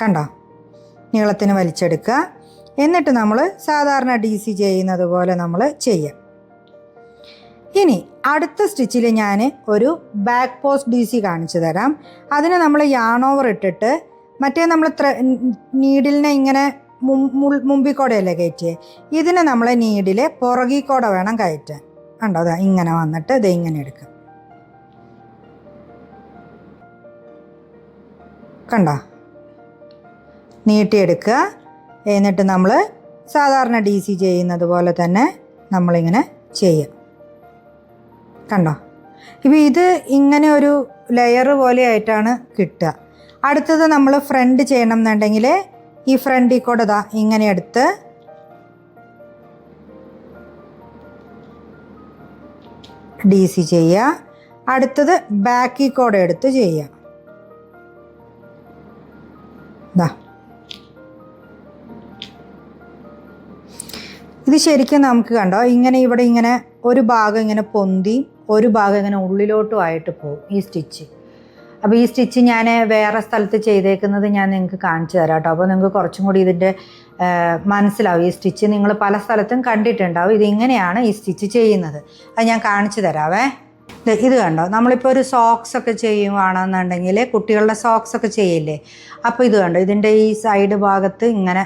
കണ്ടോ, നീളത്തിന് വലിച്ചെടുക്കുക. എന്നിട്ട് നമ്മൾ സാധാരണ DC ചെയ്യുന്നത് പോലെ നമ്മൾ ചെയ്യാം. ഇനി അടുത്ത സ്റ്റിച്ചിൽ ഞാൻ ഒരു ബാക്ക് പോസ്റ്റ് DC കാണിച്ചു തരാം. അതിന് നമ്മൾ യാൺ ഓവർ ഇട്ടിട്ട് മറ്റേ നമ്മൾ നീഡിലിനെ ഇങ്ങനെ മുമ്പിൽ കൂടെയല്ലേ കയറ്റിയേ, ഇതിനെ നമ്മൾ നീഡിൽ പുറകിൽ കൂടെ വേണം കയറ്റാൻ. കണ്ടോ, അതാ ഇങ്ങനെ വന്നിട്ട് ഇത് ഇങ്ങനെ എടുക്കുക. കണ്ടോ, നീട്ടിയെടുക്കുക. എന്നിട്ട് നമ്മൾ സാധാരണ DC ചെയ്യുന്നത് പോലെ തന്നെ നമ്മളിങ്ങനെ ചെയ്യുക. കണ്ടോ, ഇപ്പോൾ ഇത് ഇങ്ങനെ ഒരു ലെയർ പോലെ ആയിട്ടാണ് കിട്ടുക. അടുത്തത് നമ്മൾ ഫ്രണ്ട് ചെയ്യണം എന്നുണ്ടെങ്കിൽ ഈ ഫ്രണ്ടിൽ കൂടെ ഇതാ ഇങ്ങനെ എടുത്ത് DC ചെയ്യുക. അടുത്തത് ബാക്കിൽ കൂടെ എടുത്ത് ചെയ്യുക. ഇത് ശരിക്കും നമുക്ക് കണ്ടോ ഇങ്ങനെ ഇവിടെ ഇങ്ങനെ ഒരു ഭാഗം ഇങ്ങനെ പൊന്തി ഒരു ഭാഗം ഇങ്ങനെ ഉള്ളിലോട്ടും ആയിട്ട് പോകും ഈ സ്റ്റിച്ച്. അപ്പോൾ ഈ സ്റ്റിച്ച് ഞാൻ വേറെ സ്ഥലത്ത് ചെയ്തേക്കുന്നത് ഞാൻ നിങ്ങൾക്ക് കാണിച്ചു തരാം കേട്ടോ. അപ്പോൾ നിങ്ങൾക്ക് കുറച്ചും കൂടി ഇതിൻ്റെ മനസ്സിലാവും. ഈ സ്റ്റിച്ച് നിങ്ങൾ പല സ്ഥലത്തും കണ്ടിട്ടുണ്ടാവും. ഇതിങ്ങനെയാണ് ഈ സ്റ്റിച്ച് ചെയ്യുന്നത്. അത് ഞാൻ കാണിച്ചു തരാവേ. ഇത് കണ്ടോ, നമ്മളിപ്പോൾ ഒരു സോക്സ് ഒക്കെ ചെയ്യുവാണെന്നുണ്ടെങ്കിൽ കുട്ടികളുടെ സോക്സ് ഒക്കെ ചെയ്യില്ലേ, അപ്പോൾ ഇത് കണ്ടോ, ഇതിൻ്റെ ഈ സൈഡ് ഭാഗത്ത് ഇങ്ങനെ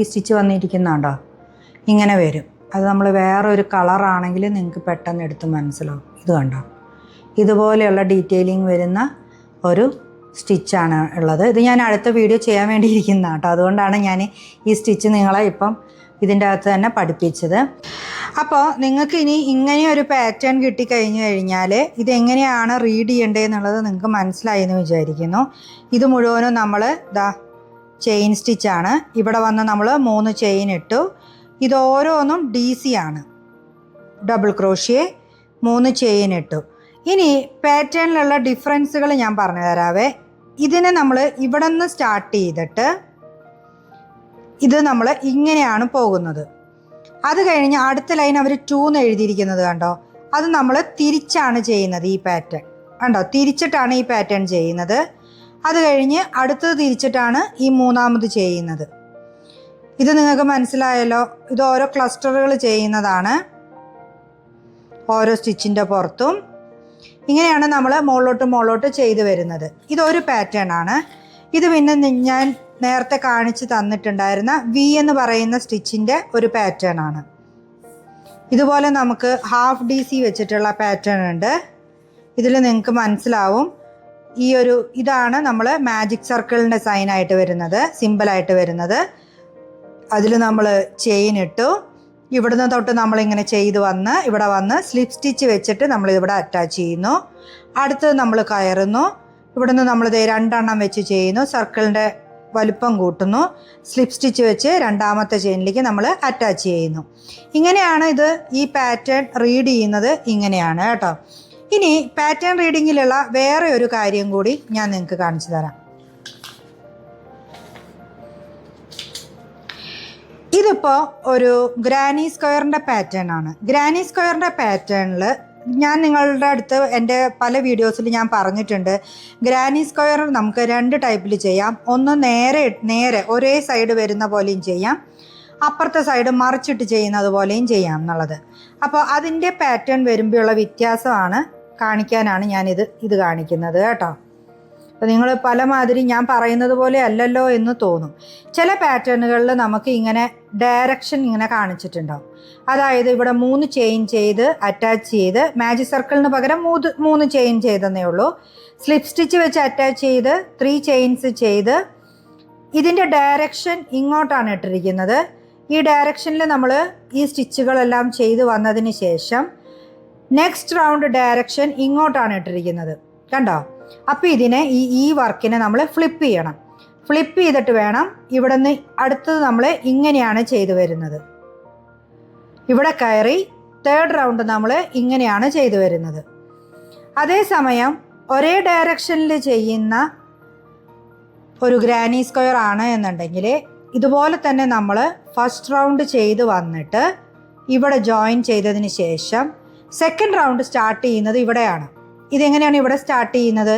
ഈ സ്റ്റിച്ച് വന്നിരിക്കുന്നുണ്ടോ, ഇങ്ങനെ വരും. അത് നമ്മൾ വേറൊരു കളറാണെങ്കിൽ നിങ്ങൾക്ക് പെട്ടെന്ന് എടുത്ത് മനസ്സിലാവും. ഇത് കണ്ടോ, ഇതുപോലെയുള്ള ഡീറ്റെയിലിംഗ് വരുന്ന ഒരു സ്റ്റിച്ചാണ് ഉള്ളത്. ഇത് ഞാൻ അടുത്ത വീഡിയോ ചെയ്യാൻ വേണ്ടിയിരിക്കുന്നതാണ് കേട്ടോ. അതുകൊണ്ടാണ് ഞാൻ ഈ സ്റ്റിച്ച് നിങ്ങളെ ഇപ്പം ഇതിൻ്റെ അകത്ത് തന്നെ പഠിപ്പിച്ചത്. അപ്പോൾ നിങ്ങൾക്ക് ഇനി ഇങ്ങനെ ഒരു പാറ്റേൺ കിട്ടിക്കഴിഞ്ഞു കഴിഞ്ഞാൽ ഇതെങ്ങനെയാണ് റീഡ് ചെയ്യേണ്ടതെന്നുള്ളത് നിങ്ങൾക്ക് മനസ്സിലായി എന്ന് വിചാരിക്കുന്നു. ഇത് മുഴുവനും നമ്മൾ ചെയിൻ സ്റ്റിച്ചാണ്. ഇവിടെ വന്ന് നമ്മൾ 3 ചെയിൻ ഇട്ടു. ഇത് ഓരോന്നും DC ആണ്, ഡബിൾ ക്രോഷ്യ 3 ചെയിൻ ഇട്ടു. ഇനി പാറ്റേണിലുള്ള ഡിഫറൻസുകൾ ഞാൻ പറഞ്ഞു തരാവേ. ഇതിനെ നമ്മൾ ഇവിടെ നിന്ന് സ്റ്റാർട്ട് ചെയ്തിട്ട് ഇത് നമ്മൾ ഇങ്ങനെയാണ് പോകുന്നത്. അത് കഴിഞ്ഞ് അടുത്ത ലൈൻ അവർ 2 എന്ന് എഴുതിയിരിക്കുന്നത് കണ്ടോ, അത് നമ്മൾ തിരിച്ചാണ് ചെയ്യുന്നത്. ഈ പാറ്റേൺ കണ്ടോ, തിരിച്ചിട്ടാണ് ഈ പാറ്റേൺ ചെയ്യുന്നത്. അത് കഴിഞ്ഞ് അടുത്തത് തിരിച്ചിട്ടാണ് ഈ 3ാമത് ചെയ്യുന്നത്. ഇത് നിങ്ങൾക്ക് മനസ്സിലായല്ലോ. ഇത് ഓരോ ക്ലസ്റ്ററുകൾ ചെയ്യുന്നതാണ് ഓരോ സ്റ്റിച്ചിൻ്റെ പുറത്തും. ഇങ്ങനെയാണ് നമ്മൾ മുകളിലോട്ട് ചെയ്ത് വരുന്നത്. ഇതൊരു പാറ്റേൺ ആണ്. ഇത് പിന്നെ ഞാൻ നേരത്തെ കാണിച്ച് തന്നിട്ടുണ്ടായിരുന്ന V എന്ന് പറയുന്ന സ്റ്റിച്ചിൻ്റെ ഒരു പാറ്റേൺ ആണ്. ഇതുപോലെ നമുക്ക് ഹാഫ് DC വെച്ചിട്ടുള്ള പാറ്റേൺ ഉണ്ട്. ഇതിൽ നിങ്ങൾക്ക് മനസ്സിലാവും. ഇതാണ് നമ്മൾ മാജിക് സർക്കിളിൻ്റെ സൈനായിട്ട് വരുന്നത്, സിമ്പിളായിട്ട് വരുന്നത്. അതിൽ നമ്മൾ ചെയിൻ ഇട്ടു. ഇവിടുന്ന് തൊട്ട് നമ്മളിങ്ങനെ ചെയ്ത് വന്ന് ഇവിടെ വന്ന് സ്ലിപ്പ് സ്റ്റിച്ച് വെച്ചിട്ട് നമ്മളിവിടെ അറ്റാച്ച് ചെയ്യുന്നു. അടുത്തത് നമ്മൾ കയറുന്നു. ഇവിടുന്ന് നമ്മൾ 2 എണ്ണം വെച്ച് ചെയ്യുന്നു. സർക്കിളിൻ്റെ വലുപ്പം കൂട്ടുന്നു. സ്ലിപ്പ് സ്റ്റിച്ച് വെച്ച് 2ാമത്തെ ചെയിനിലേക്ക് നമ്മൾ അറ്റാച്ച് ചെയ്യുന്നു. ഇങ്ങനെയാണ് ഈ പാറ്റേൺ റീഡ് ചെയ്യുന്നത്. ഇങ്ങനെയാണ് കേട്ടോ. ഇനി പാറ്റേൺ റീഡിങ്ങിലുള്ള വേറെ ഒരു കാര്യം കൂടി ഞാൻ നിങ്ങൾക്ക് കാണിച്ചു തരാം. ഇതിപ്പോൾ ഒരു ഗ്രാനി സ്ക്വയറിൻ്റെ പാറ്റേൺ ആണ്. ഗ്രാനി സ്ക്വയറിൻ്റെ പാറ്റേണിൽ ഞാൻ നിങ്ങളുടെ അടുത്ത് എൻ്റെ പല വീഡിയോസിൽ ഞാൻ പറഞ്ഞിട്ടുണ്ട്, ഗ്രാനി സ്ക്വയർ നമുക്ക് 2 ടൈപ്പിൽ ചെയ്യാം. ഒന്ന് നേരെ ഒരേ സൈഡ് വരുന്ന പോലെയും ചെയ്യാം, അപ്പുറത്തെ സൈഡ് മറിച്ചിട്ട് ചെയ്യുന്നത് പോലെയും ചെയ്യാം എന്നുള്ളത്. അപ്പോൾ അതിൻ്റെ പാറ്റേൺ വരുമ്പോഴുള്ള വ്യത്യാസമാണ് കാണിക്കാനാണ് ഞാനിത് കാണിക്കുന്നത് കേട്ടോ. അപ്പോൾ നിങ്ങൾ പലമാതിരി ഞാൻ പറയുന്നത് പോലെ അല്ലല്ലോ എന്ന് തോന്നും. ചില പാറ്റേണുകളിൽ നമുക്ക് ഇങ്ങനെ ഡയറക്ഷൻ ഇങ്ങനെ കാണിച്ചിട്ടുണ്ടാവും. അതായത് ഇവിടെ 3 ചെയിൻ ചെയ്ത് അറ്റാച്ച് ചെയ്ത് മാജിക് സർക്കിളിന് പകരം 3 ചെയിൻ ചെയ്തെന്നേ ഉള്ളൂ. സ്ലിപ്പ് സ്റ്റിച്ച് വെച്ച് അറ്റാച്ച് ചെയ്ത് 3 ചെയിൻസ് ചെയ്ത് ഇതിൻ്റെ ഡയറക്ഷൻ ഇങ്ങോട്ടാണ് ഇട്ടിരിക്കുന്നത്. ഈ ഡയറക്ഷനിൽ നമ്മൾ ഈ സ്റ്റിച്ചുകളെല്ലാം ചെയ്ത് വന്നതിന് ശേഷം നെക്സ്റ്റ് റൗണ്ട് ഡയറക്ഷൻ ഇങ്ങോട്ടാണ് ഇട്ടിരിക്കുന്നത് കണ്ടോ. അപ്പോൾ ഇതിനെ ഈ വർക്കിനെ നമ്മൾ ഫ്ലിപ്പ് ചെയ്യണം. ഫ്ലിപ്പ് ചെയ്തിട്ട് വേണം ഇവിടെ നിന്ന് അടുത്തത് നമ്മൾ ഇങ്ങനെയാണ് ചെയ്തു വരുന്നത്. ഇവിടെ കയറി 3rd റൗണ്ട് നമ്മൾ ഇങ്ങനെയാണ് ചെയ്തു വരുന്നത്. അതേസമയം ഒരേ ഡയറക്ഷനിൽ ചെയ്യുന്ന ഒരു ഗ്രാനി സ്ക്വയർ ആണ് എന്നുണ്ടെങ്കിൽ ഇതുപോലെ തന്നെ നമ്മൾ ഫസ്റ്റ് റൗണ്ട് ചെയ്ത് വന്നിട്ട് ഇവിടെ ജോയിൻ ചെയ്തതിന് ശേഷം 2nd റൗണ്ട് സ്റ്റാർട്ട് ചെയ്യുന്നത് ഇവിടെയാണ്. ഇതെങ്ങനെയാണ് ഇവിടെ സ്റ്റാർട്ട് ചെയ്യുന്നത്?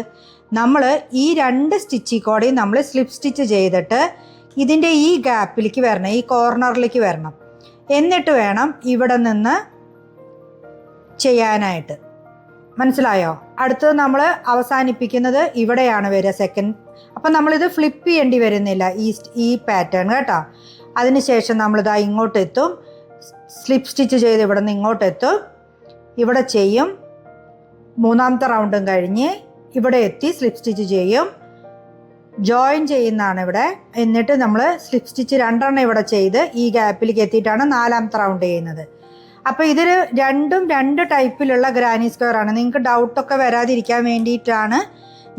നമ്മൾ ഈ 2 സ്റ്റിച്ചിൽ കൂടെയും നമ്മൾ സ്ലിപ്പ് സ്റ്റിച്ച് ചെയ്തിട്ട് ഇതിൻ്റെ ഈ ഗ്യാപ്പിലേക്ക് വരണം, ഈ കോർണറിലേക്ക് വരണം. എന്നിട്ട് വേണം ഇവിടെ നിന്ന് ചെയ്യാനായിട്ട്. മനസ്സിലായോ? അടുത്തത് നമ്മൾ അവസാനിപ്പിക്കുന്നത് ഇവിടെയാണ് വരിക 2nd. അപ്പം നമ്മളിത് ഫ്ലിപ്പ് ചെയ്യേണ്ടി വരുന്നില്ല ഈ പാറ്റേൺ കേട്ടോ. അതിനുശേഷം നമ്മളിതാ ഇങ്ങോട്ട് എത്തും, സ്ലിപ്പ് സ്റ്റിച്ച് ചെയ്ത് ഇവിടെ നിന്ന് ഇങ്ങോട്ടെത്തും, ഇവിടെ ചെയ്യും. 3ാമത്തെ റൗണ്ടും കഴിഞ്ഞ് ഇവിടെ എത്തി സ്ലിപ്പ് സ്റ്റിച്ച് ചെയ്യും, ജോയിൻ ചെയ്യുന്നതാണ് ഇവിടെ. എന്നിട്ട് നമ്മൾ സ്ലിപ്പ് സ്റ്റിച്ച് 2 എണ്ണം ഇവിടെ ചെയ്ത് ഈ ഗ്യാപ്പിലേക്ക് എത്തിയിട്ടാണ് 4ാമത്തെ റൗണ്ട് ചെയ്യുന്നത്. അപ്പോൾ ഇതിൽ 2 ടൈപ്പിലുള്ള ഗ്രാനി സ്ക്വയർ ആണ്. നിങ്ങൾക്ക് ഡൗട്ടൊക്കെ വരാതിരിക്കാൻ വേണ്ടിയിട്ടാണ്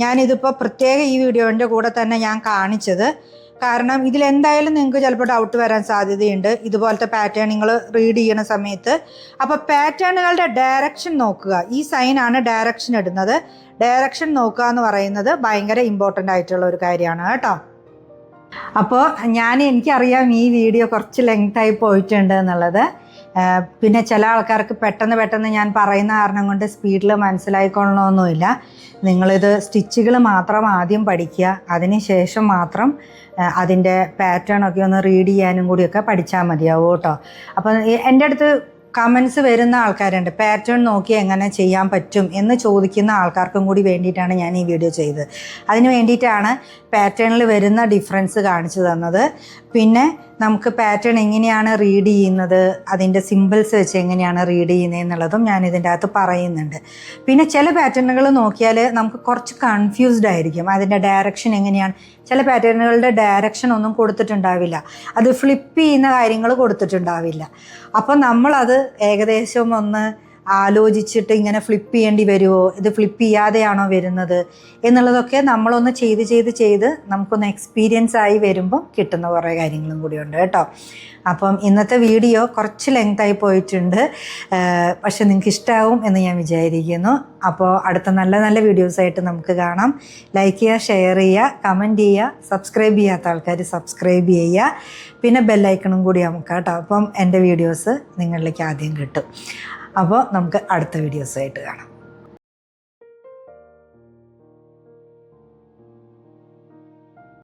ഞാനിതിപ്പോൾ പ്രത്യേക ഈ വീഡിയോൻ്റെ കൂടെ തന്നെ ഞാൻ കാണിച്ചത്. കാരണം ഇതിലെന്തായാലും നിങ്ങൾക്ക് ചിലപ്പോൾ ഡൗട്ട് വരാൻ സാധ്യതയുണ്ട് ഇതുപോലത്തെ പാറ്റേൺ നിങ്ങൾ റീഡ് ചെയ്യുന്ന സമയത്ത്. അപ്പോൾ പാറ്റേണുകളുടെ ഡയറക്ഷൻ നോക്കുക. ഈ സൈനാണ് ഡയറക്ഷൻ ഇടുന്നത്. ഡയറക്ഷൻ നോക്കുക എന്ന് പറയുന്നത് ഭയങ്കര ഇമ്പോർട്ടൻ്റ് ആയിട്ടുള്ള ഒരു കാര്യമാണ് കേട്ടോ. അപ്പോൾ എനിക്കറിയാം ഈ വീഡിയോ കുറച്ച് ലെങ്തായി പോയിട്ടുണ്ട് എന്നുള്ളത്. പിന്നെ ചില ആൾക്കാർക്ക് പെട്ടെന്ന് ഞാൻ പറയുന്ന കാരണം കൊണ്ട് സ്പീഡിൽ മനസ്സിലായിക്കൊള്ളണമെന്നില്ല. നിങ്ങളിത് സ്റ്റിച്ചുകൾ മാത്രം ആദ്യം പഠിക്കുക, അതിന് ശേഷം മാത്രം അതിൻ്റെ പാറ്റേണൊക്കെ ഒന്ന് റീഡ് ചെയ്യാനും കൂടിയൊക്കെ പഠിച്ചാൽ മതിയാവും കേട്ടോ. അപ്പം എൻ്റെ അടുത്ത് കമൻസ് വരുന്ന ആൾക്കാരുണ്ട്, പാറ്റേൺ നോക്കി എങ്ങനെ ചെയ്യാൻ പറ്റും എന്ന് ചോദിക്കുന്ന ആൾക്കാർക്കും കൂടി വേണ്ടിയിട്ടാണ് ഞാൻ ഈ വീഡിയോ ചെയ്തത്. അതിന് വേണ്ടിയിട്ടാണ് പാറ്റേണിൽ വരുന്ന ഡിഫറൻസ് കാണിച്ചു തന്നത്. പിന്നെ നമുക്ക് പാറ്റേൺ എങ്ങനെയാണ് റീഡ് ചെയ്യുന്നത്, അതിൻ്റെ സിമ്പിൾസ് വെച്ച് എങ്ങനെയാണ് റീഡ് ചെയ്യുന്നത് എന്നുള്ളതും ഞാൻ ഇതിൻ്റെ അകത്ത് പറയുന്നുണ്ട്. പിന്നെ ചില പാറ്റേണുകൾ നോക്കിയാൽ നമുക്ക് കുറച്ച് കൺഫ്യൂസ്ഡ് ആയിരിക്കും, അതിൻ്റെ ഡയറക്ഷൻ എങ്ങനെയാണ്. ചില പാറ്റേണുകളുടെ ഡയറക്ഷൻ ഒന്നും കൊടുത്തിട്ടുണ്ടാവില്ല, അത് ഫ്ലിപ്പ് ചെയ്യുന്ന കാര്യങ്ങൾ കൊടുത്തിട്ടുണ്ടാവില്ല. അപ്പം നമ്മളത് ഏകദേശം ഒന്ന് ആലോചിച്ചിട്ട് ഇങ്ങനെ ഫ്ലിപ്പ് ചെയ്യേണ്ടി വരുമോ, ഇത് ഫ്ലിപ്പ് ചെയ്യാതെയാണോ വരുന്നത് എന്നുള്ളതൊക്കെ നമ്മളൊന്ന് ചെയ്ത് നമുക്കൊന്ന് എക്സ്പീരിയൻസ് ആയി വരുമ്പോൾ കിട്ടുന്ന കുറേ കാര്യങ്ങളും കൂടിയുണ്ട് കേട്ടോ. അപ്പം ഇന്നത്തെ വീഡിയോ കുറച്ച് ലെങ്തായി പോയിട്ടുണ്ട്, പക്ഷെ നിങ്ങൾക്ക് ഇഷ്ടമാവും എന്ന് ഞാൻ വിചാരിക്കുന്നു. അപ്പോൾ അടുത്ത നല്ല വീഡിയോസായിട്ട് നമുക്ക് കാണാം. ലൈക്ക് ചെയ്യുക, ഷെയർ ചെയ്യുക, കമൻറ്റ് ചെയ്യുക, സബ്സ്ക്രൈബ് ചെയ്യാത്ത ആൾക്കാർ സബ്സ്ക്രൈബ് ചെയ്യുക, പിന്നെ ബെല്ലൈക്കണും കൂടി നമുക്ക് കേട്ടോ. അപ്പം എൻ്റെ വീഡിയോസ് നിങ്ങളിലേക്ക് ആദ്യം കിട്ടും. അപ്പോൾ നമുക്ക് അടുത്ത വീഡിയോസായിട്ട് കാണാം.